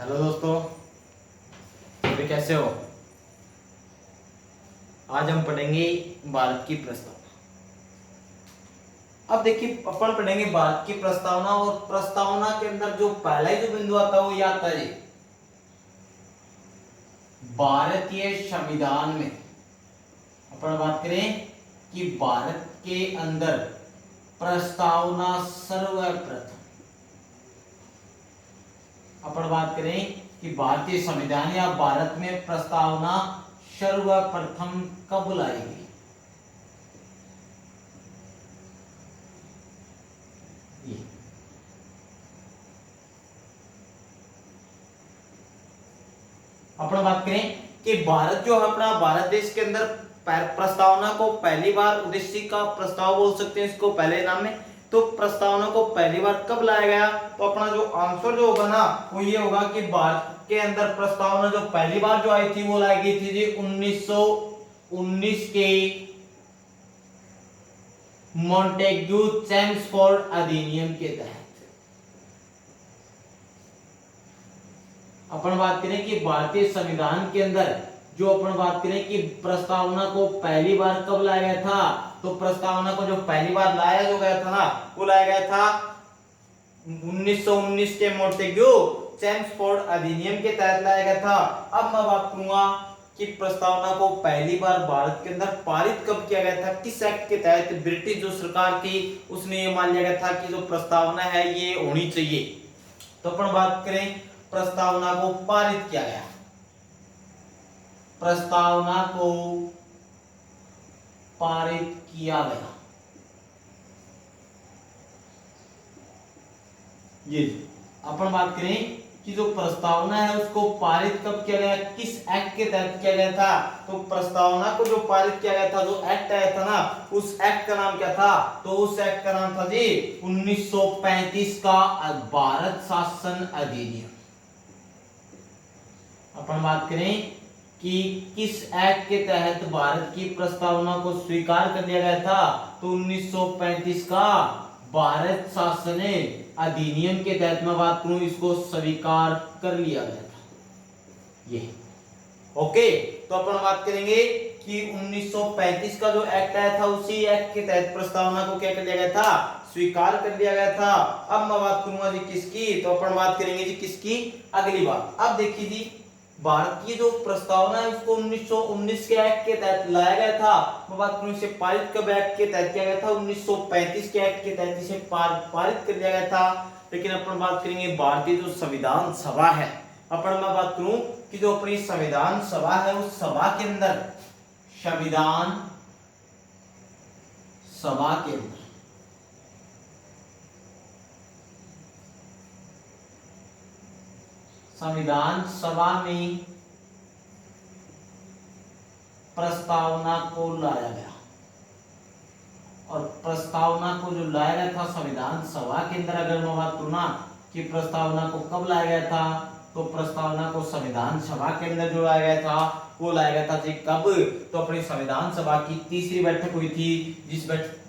Hello दोस्तों, अभी कैसे हो। आज हम पढ़ेंगे भारत की प्रस्तावना। अब देखिए अपन पढ़ेंगे भारत की प्रस्तावना, और प्रस्तावना के अंदर जो पहला ही जो बिंदु आता है वो ये आता है भारतीय संविधान में। अपन बात करें कि भारत के अंदर प्रस्तावना सर्वप्रथम, अपन बात करें कि भारतीय संविधान या भारत में प्रस्तावना सर्वप्रथम कब लाई गई। अपन बात करें कि भारत जो है अपना भारत देश के अंदर प्रस्तावना को पहली बार, उद्देश्य का प्रस्ताव बोल सकते हैं इसको पहले नाम में, तो प्रस्तावना को पहली बार कब लाया गया। तो अपना जो आंसर जो होगा ना वो ये होगा कि भारत के अंदर प्रस्तावना जो पहली बार जो आई थी वो लाई गई थी जी 1919 के मॉन्टेग्यू चेम्सफोर्ड अधिनियम के तहत। अपन बात करें कि भारतीय संविधान के अंदर जो अपन बात करें कि प्रस्तावना को पहली बार कब लाया गया था, तो प्रस्तावना को जो पहली बार लाया जो गया था ना वो लाया गया था 1919 के मॉन्टेग्यू चेम्सफोर्ड अधिनियम के तहत लाया गया था। अब मैं बात करूंगा कि प्रस्तावना को पहली बार भारत के अंदर पारित कब किया गया था, किस एक्ट के तहत। ब्रिटिश जो सरकार थी उसने ये मान लिया गया था कि जो प्रस्तावना है ये होनी चाहिए। तो अपन बात करें प्रस्तावना को पारित किया गया, प्रस्तावना को पारित किया गया ये। अपन बात करें कि जो प्रस्तावना है उसको पारित कब किया गया, किस एक्ट के तहत किया गया था। तो प्रस्तावना को जो पारित किया गया था, जो एक्ट आया था ना, उस एक्ट का नाम क्या था, तो उस एक्ट का नाम था जी 1935 का भारत शासन अधिनियम। अपन बात करें कि किस एक्ट के तहत भारत की प्रस्तावना को स्वीकार कर लिया गया था, तो 1935 का भारत शासन अधिनियम के तहत मैं बात करूं इसको स्वीकार कर लिया गया था ये। ओके, तो अपन बात करेंगे कि 1935 का जो एक्ट आया था उसी एक्ट के तहत प्रस्तावना को क्या कर लिया गया था, स्वीकार कर लिया गया था। अब मैं बात करूंगा जी किसकी, तो अपन बात करेंगे जी किसकी, अगली बात। अब देखिए जी भारत की जो प्रस्तावना है उसको 1919 के एक्ट के तहत लाया गया था। मैं बात करूं इसे पारित कब एक्ट के तहत किया गया था, 1935 के एक्ट के तहत इसे पारित कर दिया गया था। लेकिन अपन बात करेंगे भारतीय जो संविधान सभा है, अपन मैं बात करूं कि जो अपनी संविधान सभा है उस सभा के अंदर, संविधान सभा के अंदर संविधान सभा में प्रस्तावना को लाया गया, और प्रस्तावना को जो लाया गया था संविधान सभा के अंदर, अगर मैं बात करूं ना कि प्रस्तावना को कब लाया गया था, तो प्रस्तावना को संविधान सभा के अंदर जो लाया गया था वो लाया गया था जी कब, तो अपनी संविधान सभा की तीसरी बैठक हुई थी,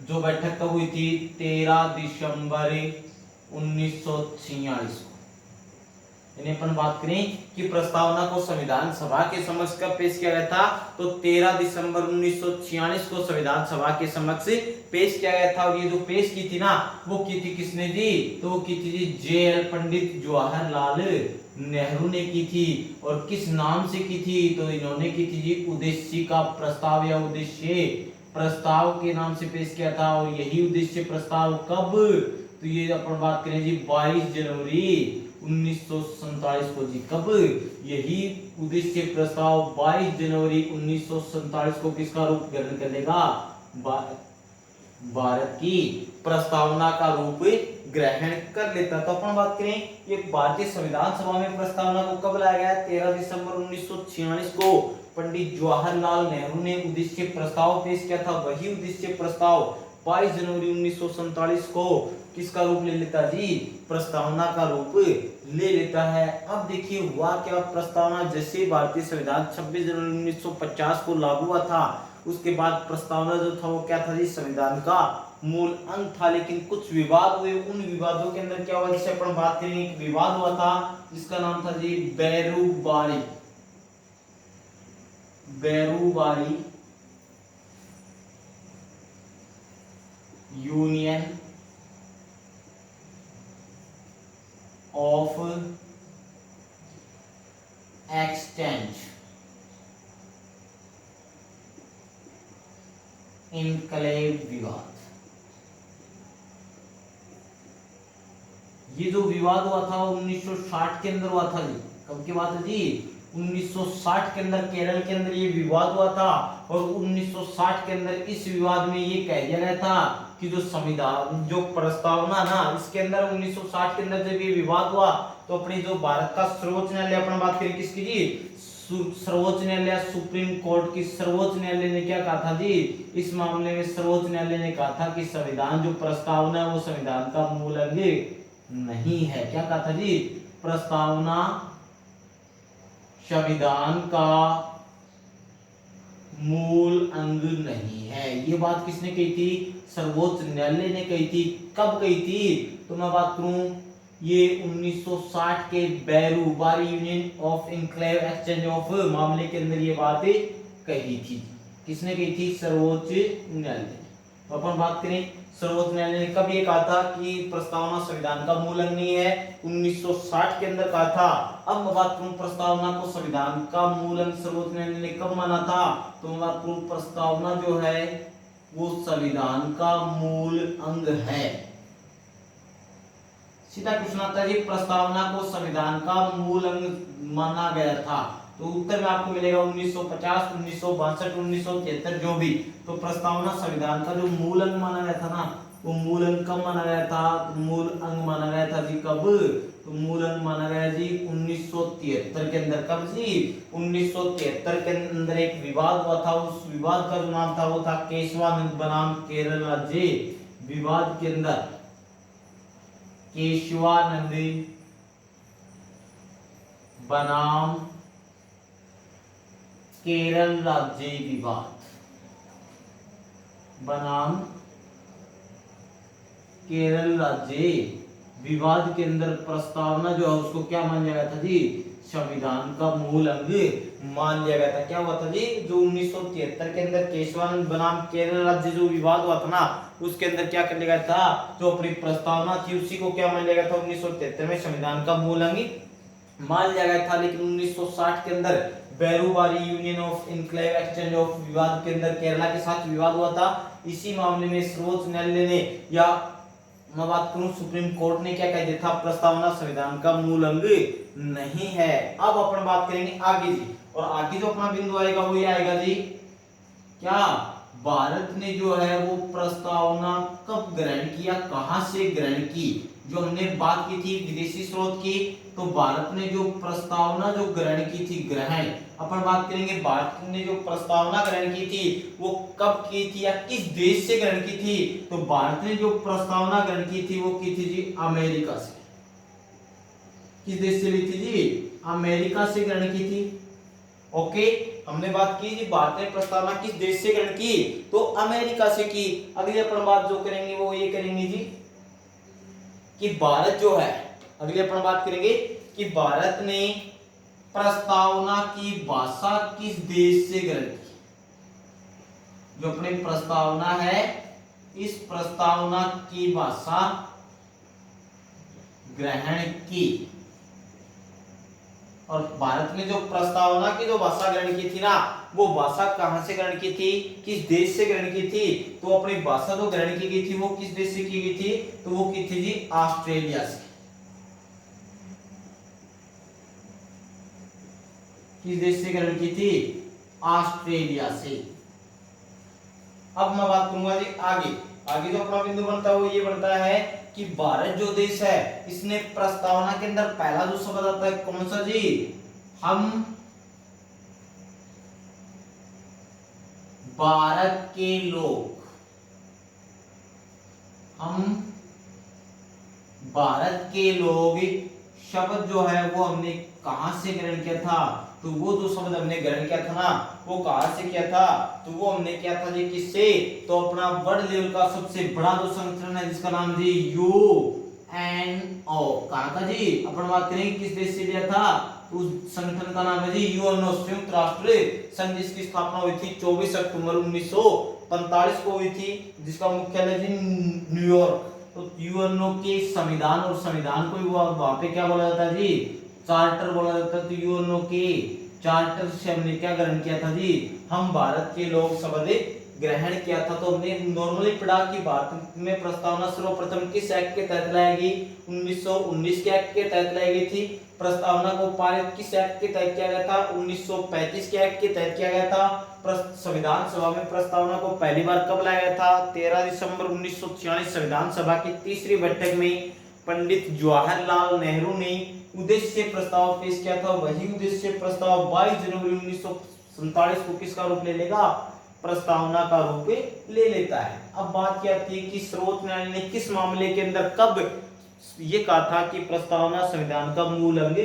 जो बैठक कब हुई थी, 13 दिसंबर 1946 को। यानी अपन बात करें कि प्रस्तावना को संविधान सभा के समक्ष कब पेश किया गया था, तो 13 दिसंबर 1946 को संविधान सभा के समक्ष पेश किया गया था। और ये जो पेश की थी ना वो की थी किसने जी, तो वो की थी जी जे.एल. पंडित जवाहरलाल नेहरू ने की थी। और किस नाम से की थी, तो इन्होंने की थी जी उद्देश्य का प्रस्ताव या उद्देश्य प्रस्ताव के नाम से पेश किया था। और यही उद्देश्य प्रस्ताव कब, तो ये अपन बात करें जी 22 जनवरी 1947 को जी कब, यही उद्देश्य प्रस्ताव 22 जनवरी 1947 को किसका रूप ग्रहण कर लेगा, भारत की प्रस्तावना का रूप ग्रहण कर लेता। तो अपन बात करें ये भारतीय संविधान सभा में प्रस्तावना को कब लाया गया, 13 दिसंबर 1946 को पंडित जवाहरलाल नेहरू ने उद्देश्य प्रस्ताव पेश किया था। वही उद्देश्य प्रस्ताव 22 जनवरी 1947 को किसका रूप ले लेता जी, प्रस्तावना का रूप ले लेता है। अब देखिए हुआ क्या, प्रस्तावना जैसे भारतीय संविधान 26 जनवरी 1950 को लागू हुआ था, उसके बाद प्रस्तावना जो था वो क्या था जी, संविधान का मूल अंग था, लेकिन कुछ विवाद हुए। उन विवादों के अंदर क्या हुआ, जिसे अपन बात करेंगे, एक विवाद हुआ था जिसका नाम था जी Berubari union of exchange enclave विवाद। ये जो विवाद हुआ था 1960 के अंदर हुआ था जी। कब की बात है जी, 1960 के अंदर केरल के अंदर ये विवाद हुआ था। और 1960 के अंदर इस विवाद में ये कह दिया गया था कि जो संविधान, जो प्रस्तावना ना, इसके अंदर 1960 के अंदर जब ये विवाद हुआ तो अपनी जो भारत का सर्वोच्च न्यायालय, अपन बात करें किसकी जी, सर्वोच्च न्यायालय, सुप्रीम कोर्ट की सर्वोच्च न्यायालय ने क्या कहा था जी, इस मामले में सर्वोच्च न्यायालय ने कहा था कि संविधान जो प्रस्तावना है वो संविधान का मूल अंग नहीं है। क्या कहा था जी, प्रस्तावना संविधान का मूल अंग नहीं है। ये बात किसने कही थी, सर्वोच्च न्यायालय ने कही थी। कब कही थी, तो मैं बात करूं ये 1960 के Berubari union of enclave exchange of मामले के अंदर ये बात कही थी। किसने कही थी, सर्वोच्च न्यायालय। तो अपन बात करें सर्वोच्च न्यायालय ने कब ये कहा था कि प्रस्तावना संविधान का मूल अंग नहीं है, 1960 के अंदर कहा था। अब मैं बात करूं प्रस्तावना को संविधान का मूल अंग सर्वोच्च न्यायालय ने कब माना था, तो मैं बात करूं प्रस्तावना जो है वो संविधान का मूल अंग है। सीधा क्वेश्चन आता है जी, प्रस्तावना को संविधान का मूल अंग माना गया था, तो उत्तर में आपको मिलेगा 1950, 1962, 1973 जो भी। तो प्रस्तावना संविधान का जो मूल अंग माना गया था ना, वो मूल अंग कब माना गया था, तो मूल अंग माना गया था जी कब, तो मूल अंग माना गया जी 1973 के अंदर। कब जी, 1973 के अंदर एक विवाद हुआ था। उस विवाद का जो नाम था वो था केशवानंद बनाम केरल राज्य विवाद के अंदर। केशवानंद बनाम केरल राज्य विवाद बनाम केरल राज्य विवाद के अंदर प्रस्तावना जो है उसको क्या मान लिया गया था जी, संविधान का मूल अंग मान लिया गया था। क्या हुआ था जी, जो 1973 के अंदर केशवानंद बनाम केरल राज्य जो विवाद हुआ था ना, उसके अंदर क्या कर लिया गया था, जो अपनी प्रस्तावना थी उसी को क्या मान लिया गया था 1973 में संविधान का मूल अंग मान लिया गया था। लेकिन 1960 के अंदर Berubari union of enclave exchange of विवाद के अंदर केरला के साथ विवाद हुआ था। इसी मामले में सर्वोच्च न्यायालय ने, या मैं बात करूं सुप्रीम कोर्ट ने क्या कह दिया था, प्रस्तावना संविधान का मूल अंग नहीं है। अब अपन बात करेंगे आगे जी, और आगे जो अपना बिंदु आएगा वो ये आएगा जी, क्या भारत ने जो है वो प्रस्तावना कब ग्रहण किया, कहां से ग्रहण की। जो हमने बात की थी विदेशी स्रोत की, तो भारत ने जो प्रस्तावना जो ग्रहण की थी, ग्रहण अपन बात करेंगे भारत ने जो प्रस्तावना ग्रहण की थी वो कब की थी या किस देश से ग्रहण की थी, तो भारत ने जो प्रस्तावना ग्रहण की थी वो की थी जी अमेरिका से। किस देश से ली थी जी, अमेरिका से ग्रहण की थी। ओके, हमने बात की जी भारत ने प्रस्तावना किस देश से ग्रहण की, तो अमेरिका से की। अगली अपन बात जो करेंगे वो ये करेंगे जी कि भारत जो है, अगली अपन बात करेंगे कि भारत ने प्रस्तावना की भाषा किस देश से ग्रहण की। जो अपनी प्रस्तावना है, इस प्रस्तावना की भाषा ग्रहण की, और भारत ने जो प्रस्तावना की जो भाषा ग्रहण की थी ना, वो भाषा कहां से ग्रहण की थी, किस देश से ग्रहण की थी, तो अपनी भाषा जो ग्रहण की गई थी वो किस देश से की गई थी, तो वो की थी जी ऑस्ट्रेलिया से। किस देश से ग्रहण की थी, ऑस्ट्रेलिया से। अब मैं बात करूंगा जी आगे। आगे जो अपना बिंदु बनता है वो ये बनता है कि भारत जो देश है इसने प्रस्तावना के अंदर पहला जो शब्द आता है कौन सा जी, हम भारत के लोग, हम भारत के लोग शब्द जो है वो हमने कहां से ग्रहण किया था, तो वो जो शब्द हमने ग्रहण किया था ना वो कहां से किया था, तो वो हमने किया था जी किससे, तो अपना वर्ल्ड लेवल का सबसे बड़ा जो संगठन है जिसका नाम जी यूएनओ, कहां का जी, अपन बात करेंगे किस देश से लिया था, उस संगठन का नाम है जी यूएनओ, संयुक्त राष्ट्र संघ, जिसकी स्थापना हुई थी 24 अक्टूबर 1945 को हुई थी, जिसका मुख्यालय जी न्यूयॉर्क। तो यूएनओ के संविधान, और संविधान को वहां पे क्या बोला जाता है जी, चार्टर बोला जाता है। तो यूएनओ के चार्टर से हमने क्या ग्रहण किया था जी, हम भारत के लोग शपथ ग्रहण किया था। तो हमने नॉर्मली पढ़ा कि भारत में प्रस्तावना सर्वप्रथम किस एक्ट के तहत लाई गई, 1919 के एक्ट के तहत लाई गई थी। प्रस्तावना को पारित किस एक्ट के तहत किया गया था, 1935 के एक्ट के तहत किया गया था। संविधान सभा में प्रस्तावना को पहली बार कब लाया गया था, 13 दिसंबर 1946 संविधान सभा की तीसरी बैठक में पंडित जवाहरलाल नेहरू ने उद्देश्य प्रस्ताव पेश किया था। वही उद्देश्य प्रस्ताव 22 जनवरी 1947 को किसका रूप ले लेगा, प्रस्तावना का रूप ले लेता है। अब बात क्या थी कि सर्वोच्च न्यायालय ने किस मामले के अंदर कब ये कहा था कि प्रस्तावना संविधान का मूल अंग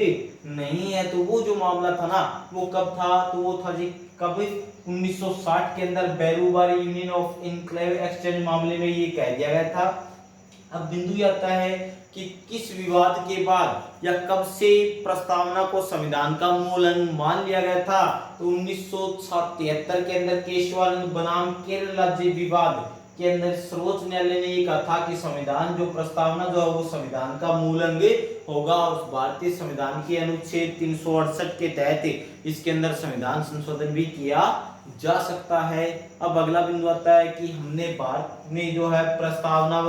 नहीं है, तो वो जो मामला था ना वो कब था, तो वो था जी कब, 1960 के अंदर बेलूबारी यूनियन ऑफ इनक्लेव एक्सचेंज मामले में ये कह दिया गया था। अब बिंदु आता है कि किस विवाद के बाद या कब से प्रस्तावना को संविधान का मूल अंग मान लिया गया था, तो 1973 के अंदर केशवानंद बनाम केरल राज्य विवाद के अंदर सर्वोच्च न्यायालय ने ये कहा था कि संविधान जो प्रस्तावना जो है वो संविधान का मूल अंग होगा, और भारतीय संविधान के अनुच्छेद 368 के तहत इसके अंदर संविधान संशोधन भी किया जा सकता है। अब अगला बिंदु आता है कि हमने भारत ने जो है प्रस्तावना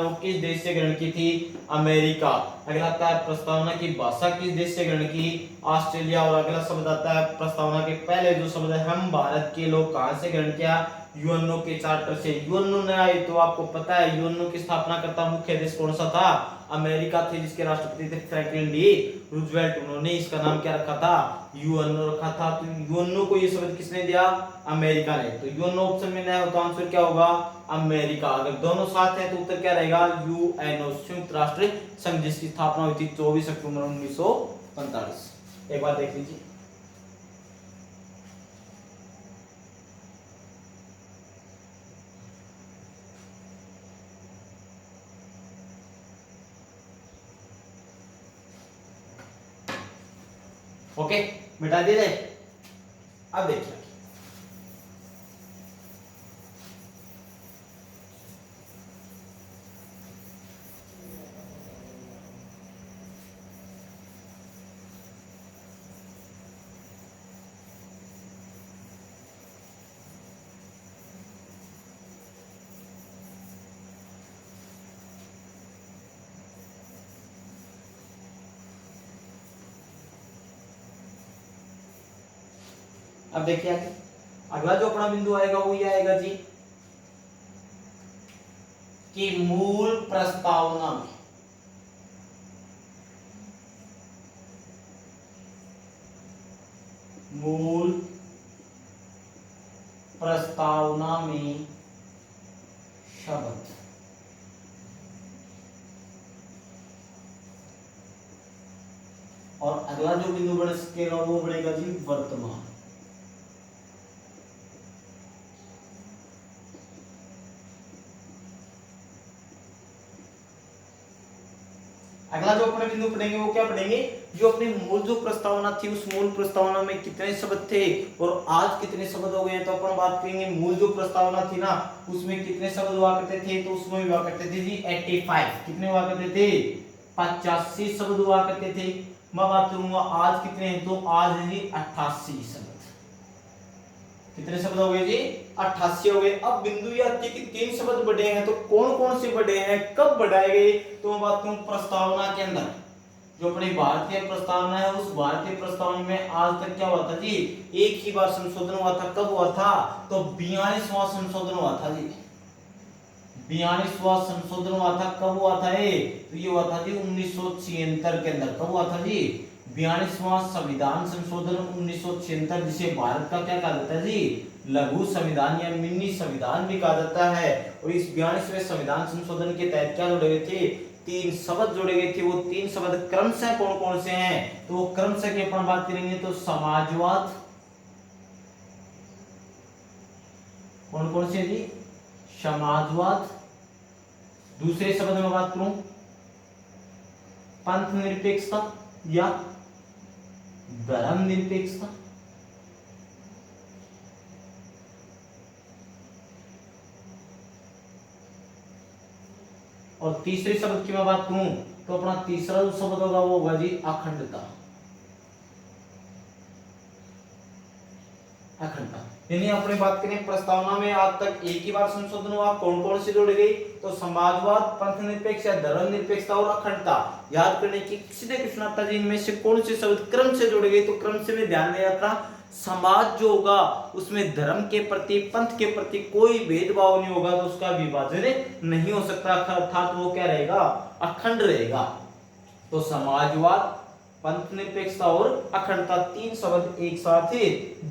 वो किस देश से ग्रहण की थी, अमेरिका। अगला आता है प्रस्तावना की भाषा किस देश से ग्रहण की, ऑस्ट्रेलिया। और अगला शब्द आता है प्रस्तावना के पहले जो शब्द है हम भारत के लोग कहां से ग्रहण किया, यूएनओ के चार्टर से। यूएनओ ने आए तो आपको पता है यूएनओ की स्थापना करता मुख्य देश कौन सा था, अमेरिका थे, जिसके राष्ट्रपति थे फ्रैंकलिन डी रूजवेल्ट। उन्होंने इसका नाम क्या रखा था, यूएनओ रखा था। तो यूएनओ को ये शब्द किसने दिया, अमेरिका ने। तो यूएनओ ऑप्शन में नहीं हो तो आंसर क्या होगा, अमेरिका। अगर दोनों साथ हैं तो उत्तर क्या रहेगा, यूएनओ, संयुक्त राष्ट्र संघ, जिसकी स्थापना हुई थी 24 अक्टूबर 1945। एक बार देख लीजिए। ओके, मिटा दे रहे। अब देखिए अब देखिए आगे अगला जो अपना बिंदु आएगा वो ये आएगा जी कि मूल प्रस्तावना में शब्द और अगला जो बिंदु बढ़ सकेगा वो बढ़ेगा जी वर्तमान। अगला जो अपने बिंदु पढ़ेंगे वो क्या पढ़ेंगे, जो अपनी मूल जो प्रस्तावना थी उस मूल प्रस्तावना में कितने शब्द थे और आज कितने शब्द हो गए। तो अपन बात करेंगे मूल जो प्रस्तावना थी ना उसमें कितने शब्द हुआ करते थे, तो उसमें हुआ करते थे जी 85। कितने हुआ करते थे, 85 शब्द हुआ करते थे। मैं बात करूंगा आज कितने हैं, तो आज है जी 88 शब्द। कितने शब्द हो गए जी, 88 हो गए। अब बिंदु ये आती है कि 3 शब्द बढ़े हैं, तो कौन कौन से बढ़े हैं, कब बढ़ाए गए, तो मैं बात करूं प्रस्तावना के अंदर जो अपनी भारतीय प्रस्तावना है उस भारतीय प्रस्तावना में आज तक क्या हुआ था जी, एक ही बार संशोधन हुआ था। कब हुआ था, तो 42वां संशोधन हुआ था जी। 42वां संशोधन हुआ था। कब हुआ था ये, तो ये हुआ था जी 1976 के अंदर। कब हुआ था जी, 42वां संविधान संशोधन 1976, जिसे भारत का क्या कहा जाता है जी, लघु संविधान या मिनी संविधान भी कहा जाता है। और इस 42वें संविधान संशोधन के तहत क्या जोड़े गए थे, तीन शब्द जोड़े गए थे, वो तीन शब्द क्रमशः कौन कौन से हैं? तो वो क्रमशः की अपन बात करेंगे तो समाजवाद, कौन कौन से जी? समाजवाद। दूसरे शब्द में बात करूं पंथ निरपेक्षता या धर्म निरपेक्षता। और तीसरे शब्द की मैं बात करूं तो अपना तीसरा जो शब्द होगा वो होगा जी अखंडता। अखंडता यानी अपने बात करें प्रस्तावना में आज तक एक ही बार संशोधन हुआ, कौन कौन से जोड़े गई? तो समाजवाद, पंथ निरपेक्ष या धर्म निरपेक्षता और अखंडता। याद करने की सीधे प्रश्न आता है इनमें से कौन से शब्द क्रम से जोड़े गए? तो क्रम से में ध्यान में रखना, समाज जो होगा उसमें धर्म के प्रति, पंथ के प्रति कोई भेदभाव नहीं होगा, तो उसका विभाजन नहीं हो सकता, अर्थात वो क्या रहेगा? अखंड रहेगा। तो समाजवाद, पंथ निरपेक्षता और अखंडता तीन शब्द एक साथ ही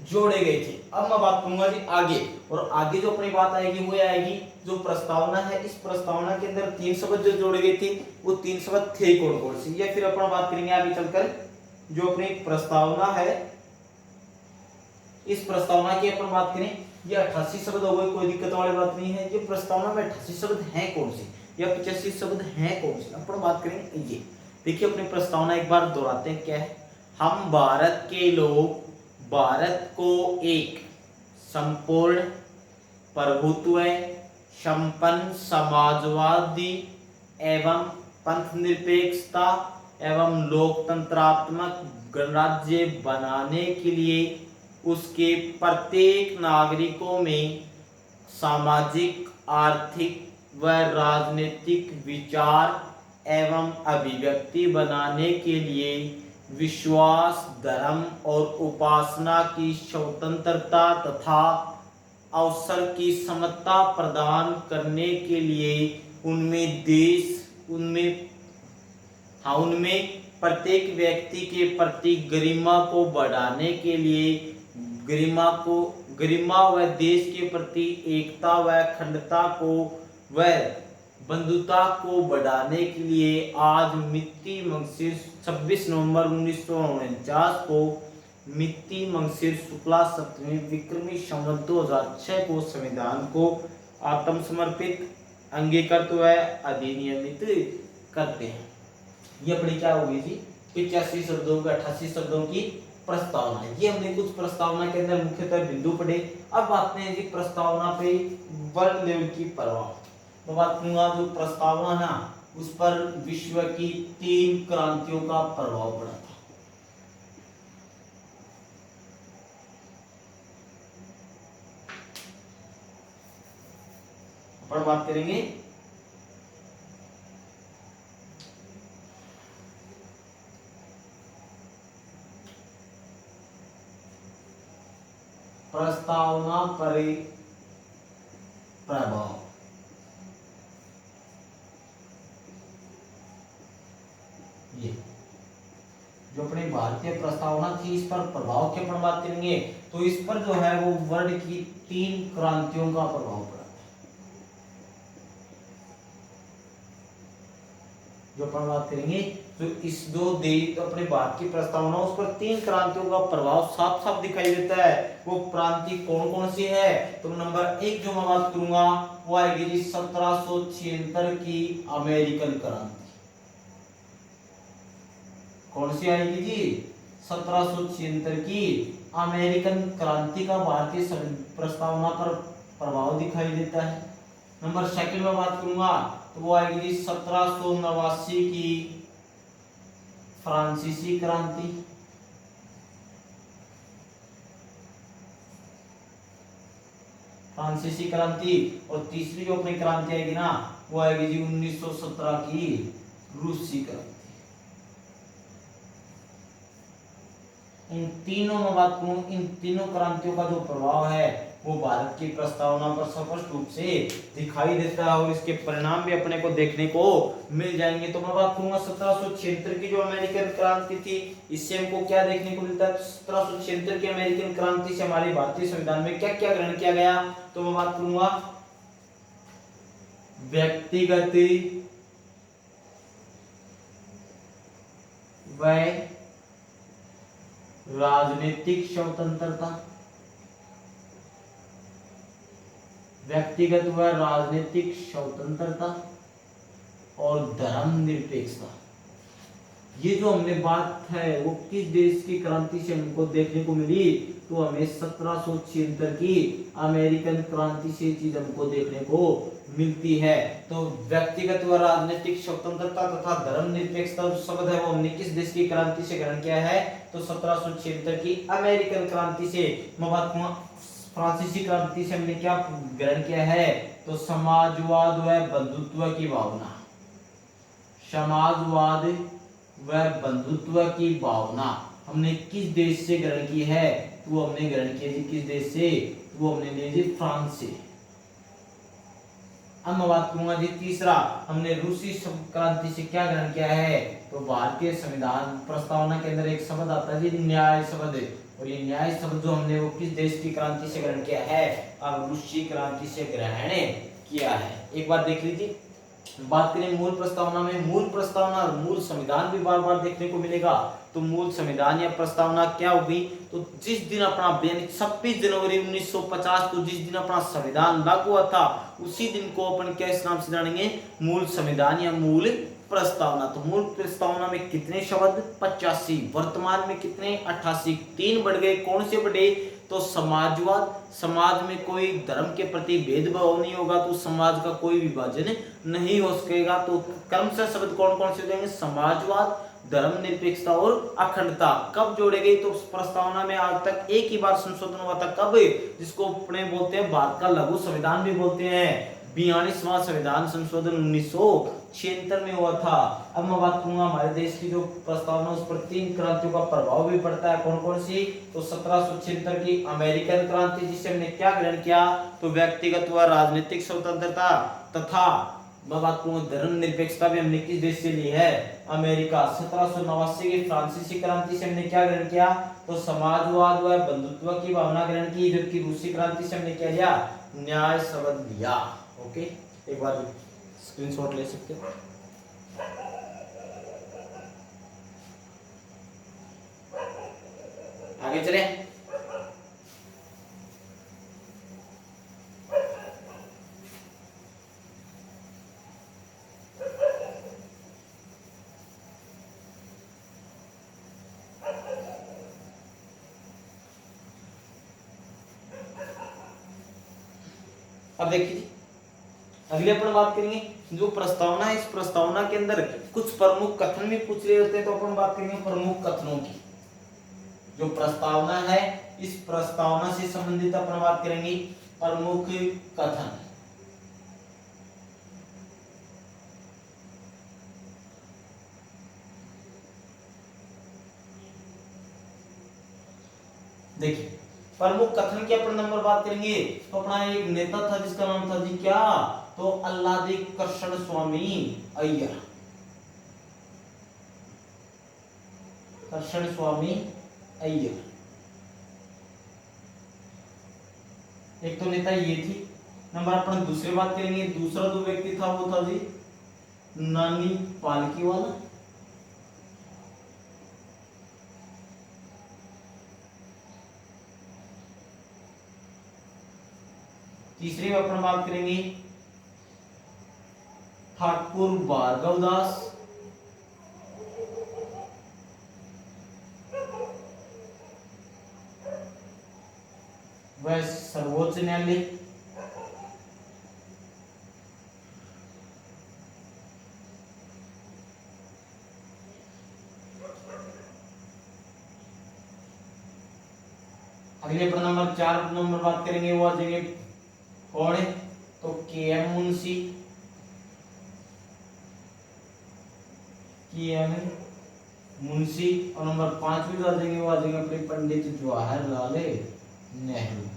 जोड़े गए थे। अब मैं बात करूंगा जी आगे, और आगे जो अपनी बात आएगी वो आएगी जो प्रस्तावना है, इस प्रस्तावना के अंदर तीन शब्द जो जोड़े गए थे वो तीन शब्द थे कौन कौन से, या फिर अपन बात करेंगे आगे चलकर जो अपनी प्रस्तावना है, इस प्रस्तावना की अपन बात करें ये 88 शब्द हो गए, कोई दिक्कत वाली बात नहीं है। ये प्रस्तावना में 88 शब्द हैं कौन से या 85 शब्द हैं कौन से, अपन बात करेंगे ये। देखिए अपनी प्रस्तावना एक बार दोहराते हैं, क्या है? हम भारत के लोग भारत को एक संपूर्ण प्रभुत्व संपन्न समाजवादी एवं पंथ निरपेक्षता एवं लोकतंत्रात्मक गणराज्य बनाने के लिए उसके प्रत्येक नागरिकों में सामाजिक, आर्थिक व राजनीतिक विचार एवं अभिव्यक्ति बनाने के लिए विश्वास, धर्म और उपासना की स्वतंत्रता तथा अवसर की समता प्रदान करने के लिए उनमें प्रत्येक व्यक्ति के प्रति गरिमा को बढ़ाने के लिए गरिमा व देश के प्रति एकता व अखंडता को व बंधुता को बढ़ाने के लिए आज मिति मंगसिर 26 नवंबर 1949 को मिति मंगसिर शुक्ला सप्तमी विक्रमी संवत 2006 को संविधान को आत्मसमर्पित, अंगीकृत व अधिनियमित करते हैं। ये अपनी क्या होगी जी? 85 शब्दों की 88 शब्दों की प्रस्तावना। ये हमने कुछ प्रस्तावना के अंदर मुख्यतः बिंदु पढ़े। अब आते हैं जी प्रस्तावना पे वर्ल्ड लेवल की प्रभाव। तो बात करूंगा जो प्रस्तावना है उस पर विश्व की 3 क्रांतियों का प्रभाव पड़ा था। अपन बात करेंगे प्रस्तावना पर प्रभाव। ये जो अपनी भारतीय प्रस्तावना थी इस पर प्रभाव की अपन बात करेंगे तो इस पर जो है वो वर्ल्ड की 3 क्रांतियों का प्रभाव पड़ा। जो अपन बात करेंगे तो इस दो देश अपने भारत की प्रस्तावना उस पर 3 क्रांतियों का प्रभाव साफ साफ दिखाई देता है। वो क्रांति कौन कौन सी है? तो नंबर 1 जो मैं बात करूंगा वो आएगी जी 1776 की अमेरिकन क्रांति। कौन सी आएगी जी? 1776 की अमेरिकन क्रांति का भारतीय प्रस्तावना पर प्रभाव दिखाई देता है। नंबर 2 में बात करूंगा तो वो आएगी जी 1789 की फ्रांसीसी क्रांति। फ्रांसीसी क्रांति और तीसरी जो अपनी क्रांति आएगी ना वो आएगी जी 1917 की रूसी क्रांति। इन तीनों में बात करूं इन तीनों क्रांतियों का जो प्रभाव है वो भारत की प्रस्तावना पर स्पष्ट रूप से दिखाई देता है और इसके परिणाम भी अपने को देखने को मिल जाएंगे। तो मैं बात करूंगा 1776 की जो अमेरिकन क्रांति थी इससे हमको क्या देखने को मिलता है? 1776 की अमेरिकन क्रांति से हमारे भारतीय संविधान में क्या क्या ग्रहण किया गया? तो मैं बात करूंगा व्यक्तिगत व राजनीतिक स्वतंत्रता, व्यक्तिगत व राजनीतिक स्वतंत्रता और धर्मनिरपेक्षता। ये जो हमने बात है वो किस देश की क्रांति से हमको देखने को मिली, तो हमें 1776 की अमेरिकन क्रांति से चीज हमको देखने को मिलती है। तो व्यक्तिगत व राजनीतिक स्वतंत्रता तथा धर्मनिरपेक्षता जो शब्द है वो हमने किस देश की क्रांति से ग्रहण किया है, तो 1776 की अमेरिकन क्रांति से। मैं बात करूं फ्रांसीसी क्रांति से हमने क्या ग्रहण किया है, तो समाजवाद व बंधुत्व की भावना, समाजवाद व बंधुत्व की भावना हमने किस देश से ग्रहण की है, तो हमने ग्रहण किया जी किस देश से, वो हमने लिया जी फ्रांस से। अब मैं बात करूंगा जी तीसरा, हमने रूसी क्रांति से क्या ग्रहण किया है, तो भारतीय संविधान प्रस्तावना के अंदर एक शब्द आता है जी न्याय शब्द, और ये न्याय शब्द जो हमने वो किस देश की क्रांति से ग्रहण किया है, अब रूसी क्रांति से ग्रहण किया है। एक बार देख लीजिए, बात करें मूल प्रस्तावना में, मूल प्रस्तावना और मूल संविधान भी बार बार देखने को मिलेगा। तो मूल संविधान या प्रस्तावना क्या होगी, तो जिस दिन अपना 26 जनवरी 1950 को जिस दिन अपना संविधान लागू हुआ था, उसी दिन को अपन क्या इस नाम से जानेंगे, मूल संविधान या मूल प्रस्तावना। तो मूल प्रस्तावना में कितने शब्द, 85, वर्तमान में कितने, 88, 3 बढ़ गए। कौन से बढ़े, तो समाजवाद, समाज में कोई धर्म के प्रति भेदभाव नहीं होगा, तो समाज का कोई विभाजन नहीं हो सकेगा। तो क्रमशः शब्द कौन कौन से हो जाएंगे, समाजवाद, धर्मनिरपेक्षता और अखंडता। कब जोड़े गए, तो प्रस्तावना में आज तक एक ही बार संशोधन हुआ था, कब, जिसको अपने बोलते हैं भारत का लघु संविधान भी बोलते हैं, 42वां संविधान संशोधन 1976 में हुआ था। अब मैं बात करूंगा हमारे देश की जो प्रस्तावना, उस पर 3 क्रांतियों का प्रभाव भी पड़ता है। कौन कौन सी, तो 1776 की अमेरिकन क्रांति जिसे हमने क्या ग्रहण किया, तो व्यक्तिगत व राजनीतिक स्वतंत्रता, तथा मैं बात करूंगा धर्मनिरपेक्षता भी हमने किस देश से ली है, अमेरिका। 1789 की फ्रांसीसी क्रांति से हमने क्या ग्रहण किया, तो समाजवाद व बंधुत्व की भावना ग्रहण की, जबकि रूसी क्रांति से हमने क्या लिया, न्याय शब्द लिया। ओके, एक बार स्क्रीनशॉट ले सकते हो। आगे चले, अब देखिए अगले अपन बात करेंगे जो प्रस्तावना है, इस प्रस्तावना के अंदर कुछ प्रमुख कथन भी पूछ रहे होते हैं, तो अपन बात करेंगे प्रमुख कथनों की। जो प्रस्तावना है, इस प्रस्तावना से संबंधित अपन बात करेंगे प्रमुख कथन। देखिए प्रमुख कथन की अपन नंबर बात करेंगे, तो अपना एक नेता था जिसका नाम था जी क्या, तो अल्लादी कृष्ण स्वामी अय्यर, कृष्ण स्वामी अय्यर। एक तो नेता ये थी। नंबर अपन दूसरी बात करेंगे, दूसरा जो व्यक्ति था वो था जी नानी पालकीवाला। तीसरी में अपन बात करेंगे ठाकुर भार्गवदास। वह सर्वोच्च न्यायालय। अगले पर नंबर 4 नंबर बात करेंगे, वो आ जाएंगे कौन है, तो के.एम. मुंशी, के.एम. मुंशी। और नंबर 5 भी आ जाएंगे, वो आ जाएंगे अपने पंडित जवाहरलाल नेहरू।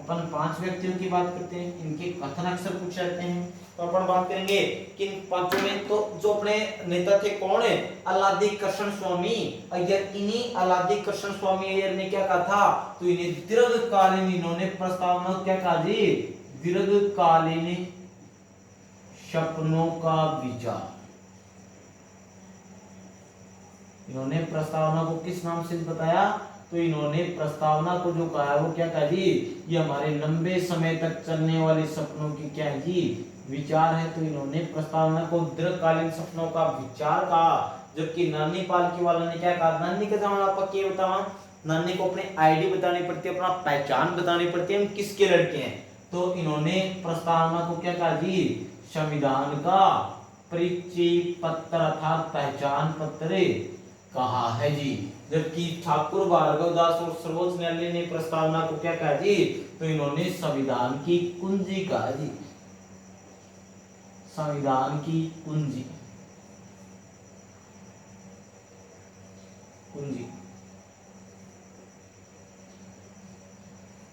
अपन 5 व्यक्तियों की बात करते हैं, इनके कथन अक्सर पूछे जाते हैं, तो अपन बात करेंगे कि इन 5 में तो जो अपने नेता थे कौन है, अल्लादी कृष्ण स्वामी अय्यर। इन्हीं अल्लादी कृष्ण स्वामी अय्यर ने क्या कहा था, तो इन्हें दीर्घकालीन, इन्होंने प्रस्तावना क्या कहा जी, दीर्घकालीन सपनों का विचार, इन्होंने प्रस्तावना को किस नाम से बताया? तो इन्होंने प्रस्तावना को जो कहा है वो क्या कहा जी? ये हमारे लंबे समय तक चलने वाले सपनों की क्या है जी? विचार है। तो इन्होंने प्रस्तावना को दीर्घकालीन सपनों का विचार कहा। जबकि नानी पालकी वाला ने क्या कहा? नानी का जमाना आपका क्या बतावा? नानी को अपनी आईडी बतानी पड़ती है, अपना पहचान बतानी पड़ती है, हम किसके लड़के हैं। तो इन्होंने प्रस्तावना को क्या कहा जी? संविधान का परिचय पत्र अर्थात पहचान पत्र कहा है जी। जबकि ठाकुर भार्गवदास और सर्वोच्च न्यायालय ने प्रस्तावना को क्या कहा जी? तो इन्होंने संविधान की कुंजी कहा जी। संविधान की कुंजी, कुंजी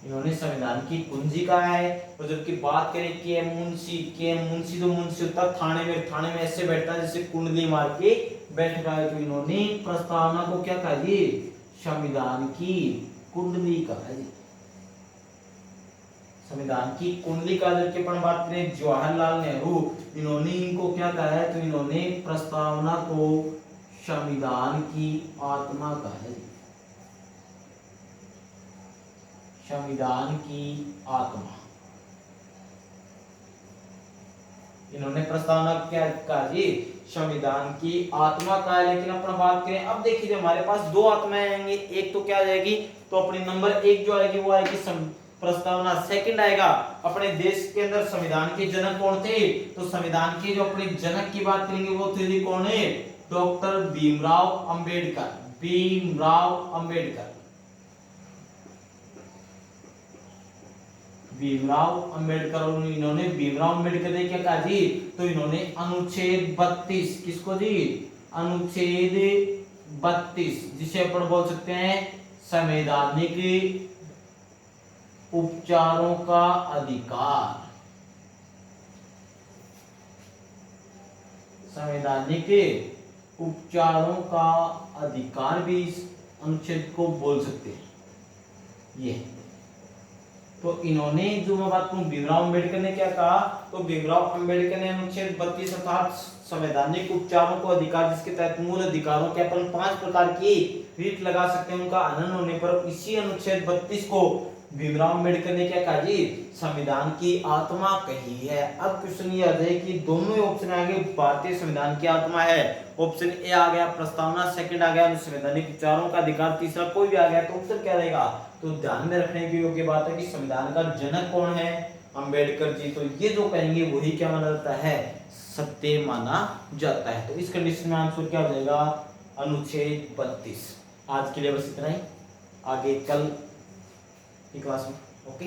इन्होंने संविधान की कुंजी कहा है। और जबकि बात करें के मुंशी जो मुंशी होता है थाने में ऐसे बैठता है जैसे कुंडली मार के बैठ रहा है। तो इन्होंने प्रस्तावना को क्या कहा जी? संविधान की कुंडली कहा जी। संविधान की कुंडली का जबकि अपन बात करें जवाहरलाल नेहरू, इन्होंने इनको क्या कहा है? तो इन्होंने प्रस्तावना को संविधान की आत्मा कहा है। संविधान की आत्मा इन्होंने प्रस्तावना क्या कहा जी? संविधान की आत्मा का है। लेकिन अपन बात करें, अब देखिए हमारे पास दो आत्माएं आएंगी। एक तो क्या आ जाएगी? तो अपनी नंबर एक जो आएगी वो आएगी प्रस्तावना। सेकंड आएगा अपने देश के अंदर संविधान के जनक कौन थे? तो संविधान के जो अपने जनक की बात करेंगे वो थे कौन है? डॉक्टर भीमराव अंबेडकर। भीमराव अंबेडकर, भीमराव अंबेडकर। और इन्होंने भीमराव अंबेडकर ने क्या कहा जी? तो इन्होंने अनुच्छेद 32, किसको जी? अनुच्छेद 32, जिसे अपन बोल सकते हैं संवैधानिक उपचारों का अधिकार। संवैधानिक उपचारों का अधिकार भी इस अनुच्छेद को बोल सकते हैं ये। तो इन्होंने जो मैं बात करूं भीमराव अंबेडकर ने क्या कहा? तो भीमराव अंबेडकर ने अनुच्छेद 32 अर्थात संवैधानिक उपचारों को अधिकार, जिसके तहत मूल अधिकारों के अपन 5 प्रकार की रीट लगा सकते हैं उनका हनन होने पर, इसी अनुच्छेद 32 को भीमराव अंबेडकर ने क्या कहा जी? संविधान की आत्मा कही है। अब क्वेश्चन ये आता है कि दोनों ही ऑप्शन आगे भारतीय संविधान की आत्मा है। ऑप्शन ए आ गया प्रस्तावना, सेकंड आ गया संवैधानिक विचारों का अधिकार, तीसरा कोई भी आ गया तो उत्तर क्या रहेगा? तो ध्यान में रखने की योग्य बात है कि संविधान का जनक कौन है? अंबेडकर जी। तो ये जो कहेंगे वही क्या माना जाता है? सत्य माना जाता है। तो इस कंडीशन में आंसर क्या हो जाएगा? अनुच्छेद 32। आज के लिए बस इतना ही, आगे कल की क्लास में। ओके।